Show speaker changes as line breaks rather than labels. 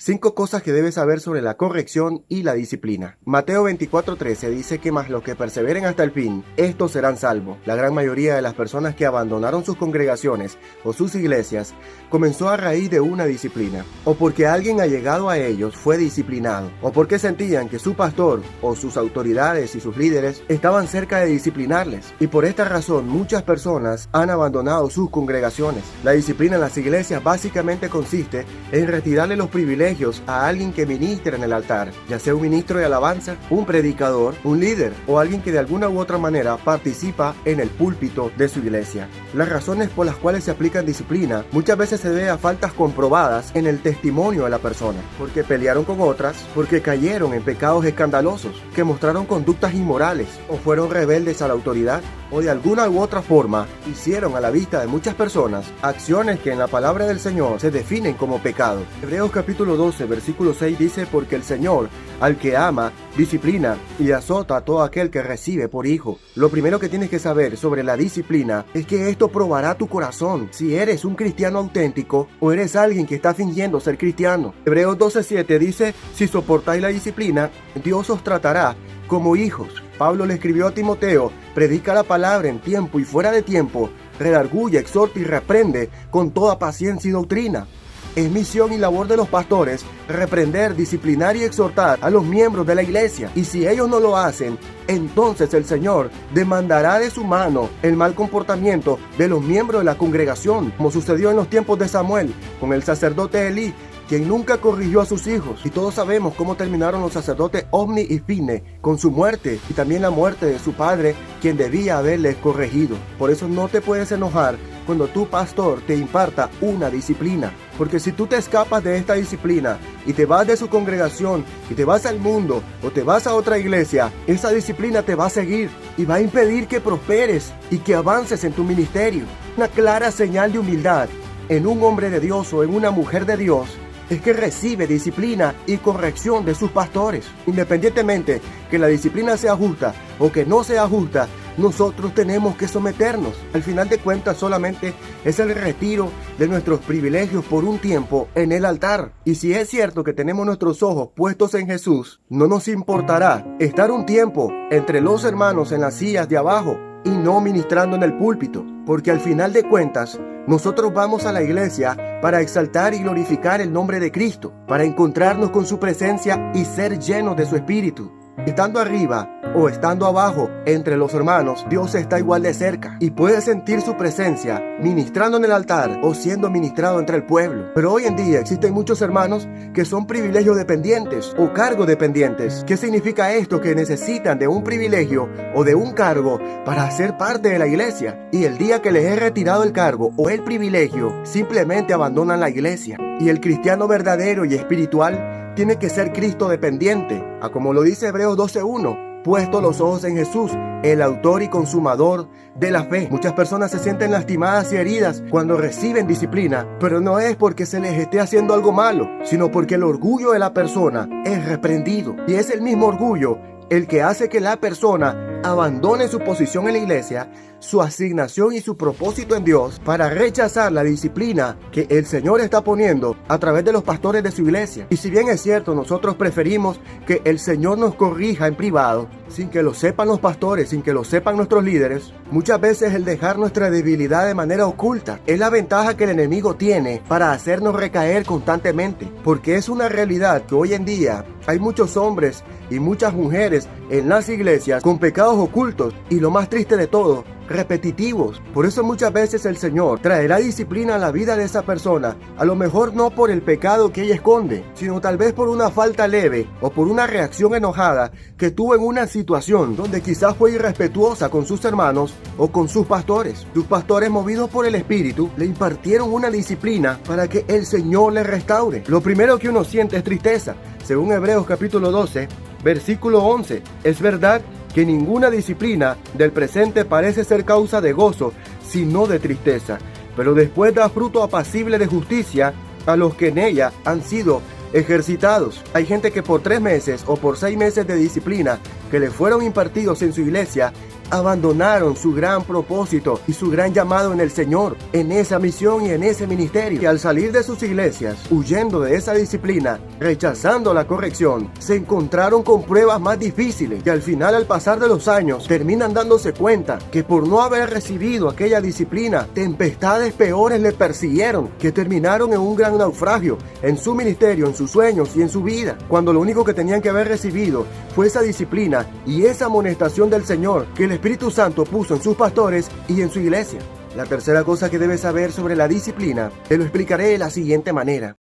5 cosas que debes saber sobre la corrección y la disciplina. Mateo 24:13 dice que más los que perseveren hasta el fin, estos serán salvos. La gran mayoría de las personas que abandonaron sus congregaciones o sus iglesias comenzó a raíz de una disciplina, o porque alguien allegado a ellos fue disciplinado, o porque sentían que su pastor o sus autoridades y sus líderes estaban cerca de disciplinarles. Y por esta razón muchas personas han abandonado sus congregaciones. La disciplina en las iglesias básicamente consiste en retirarle los privilegios a alguien que ministra en el altar, ya sea un ministro de alabanza, un predicador, un líder o alguien que de alguna u otra manera participa en el púlpito de su iglesia. Las razones por las cuales se aplica disciplina muchas veces se debe a faltas comprobadas en el testimonio de la persona, porque pelearon con otras, porque cayeron en pecados escandalosos, que mostraron conductas inmorales o fueron rebeldes a la autoridad, o de alguna u otra forma hicieron a la vista de muchas personas acciones que en la palabra del Señor se definen como pecado. Hebreos capítulo 12 versículo 6 dice: porque el Señor al que ama disciplina y azota a todo aquel que recibe por hijo. Lo primero que tienes que saber sobre la disciplina es que esto probará tu corazón, si eres un cristiano auténtico o eres alguien que está fingiendo ser cristiano. Hebreos 12:7 dice: si soportáis la disciplina, Dios os tratará como hijos. Pablo le escribió a Timoteo: predica la palabra en tiempo y fuera de tiempo, redarguye, exhorta y reprende con toda paciencia y doctrina. Es misión y labor de los pastores reprender, disciplinar y exhortar a los miembros de la iglesia. Y si ellos no lo hacen, entonces el Señor demandará de su mano el mal comportamiento de los miembros de la congregación, como sucedió en los tiempos de Samuel con el sacerdote Elí, quien nunca corrigió a sus hijos. Y todos sabemos cómo terminaron los sacerdotes Ofni y Fine, con su muerte y también la muerte de su padre, quien debía haberles corregido. Por eso no te puedes enojar cuando tu pastor te imparta una disciplina, porque si tú te escapas de esta disciplina y te vas de su congregación y te vas al mundo o te vas a otra iglesia, esa disciplina te va a seguir y va a impedir que prosperes y que avances en tu ministerio. Una clara señal de humildad en un hombre de Dios o en una mujer de Dios es que recibe disciplina y corrección de sus pastores. Independientemente que la disciplina sea justa o que no sea justa, nosotros tenemos que someternos. Al final de cuentas, solamente es el retiro de nuestros privilegios por un tiempo en el altar. Y si es cierto que tenemos nuestros ojos puestos en Jesús, no nos importará estar un tiempo entre los hermanos en las sillas de abajo y no ministrando en el púlpito, porque al final de cuentas nosotros vamos a la iglesia para exaltar y glorificar el nombre de Cristo, para encontrarnos con su presencia y ser llenos de su espíritu. Estando arriba o estando abajo entre los hermanos, Dios está igual de cerca y puede sentir su presencia ministrando en el altar o siendo ministrado entre el pueblo. Pero hoy en día existen muchos hermanos que son privilegio dependientes o cargo dependientes. ¿Qué significa esto? Que necesitan de un privilegio o de un cargo para ser parte de la iglesia, y el día que les he retirado el cargo o el privilegio, simplemente abandonan la iglesia. Y el cristiano verdadero y espiritual tiene que ser Cristo dependiente, a como lo dice Hebreos 12:1, puesto los ojos en Jesús, el autor y consumador de la fe. Muchas personas se sienten lastimadas y heridas cuando reciben disciplina, pero no es porque se les esté haciendo algo malo, sino porque el orgullo de la persona es reprendido. Y es el mismo orgullo el que hace que la persona abandone su posición en la iglesia, su asignación y su propósito en Dios, para rechazar la disciplina que el Señor está poniendo a través de los pastores de su iglesia. Y si bien es cierto, nosotros preferimos que el Señor nos corrija en privado, sin que lo sepan los pastores, sin que lo sepan nuestros líderes, muchas veces el dejar nuestra debilidad de manera oculta es la ventaja que el enemigo tiene para hacernos recaer constantemente, porque es una realidad que hoy en día hay muchos hombres y muchas mujeres en las iglesias con pecados ocultos, y lo más triste de todo, repetitivos. Por eso muchas veces el Señor traerá disciplina a la vida de esa persona, a lo mejor no por el pecado que ella esconde, sino tal vez por una falta leve o por una reacción enojada que tuvo en una situación donde quizás fue irrespetuosa con sus hermanos o con sus pastores. Sus pastores, movidos por el Espíritu, le impartieron una disciplina para que el Señor le restaure. Lo primero que uno siente es tristeza. Según Hebreos capítulo 12, versículo 11, es verdad que ninguna disciplina del presente parece ser causa de gozo, sino de tristeza, pero después da fruto apacible de justicia a los que en ella han sido ejercitados. Hay gente que por 3 meses o por 6 meses de disciplina que le fueron impartidos en su iglesia abandonaron su gran propósito y su gran llamado en el Señor, en esa misión y en ese ministerio, que al salir de sus iglesias, huyendo de esa disciplina, rechazando la corrección, se encontraron con pruebas más difíciles, que al final, al pasar de los años, terminan dándose cuenta que por no haber recibido aquella disciplina, tempestades peores le persiguieron, que terminaron en un gran naufragio en su ministerio, en sus sueños y en su vida, cuando lo único que tenían que haber recibido fue esa disciplina y esa amonestación del Señor que el Espíritu Santo puso en sus pastores y en su iglesia. La tercera cosa que debes saber sobre la disciplina te lo explicaré de la siguiente manera.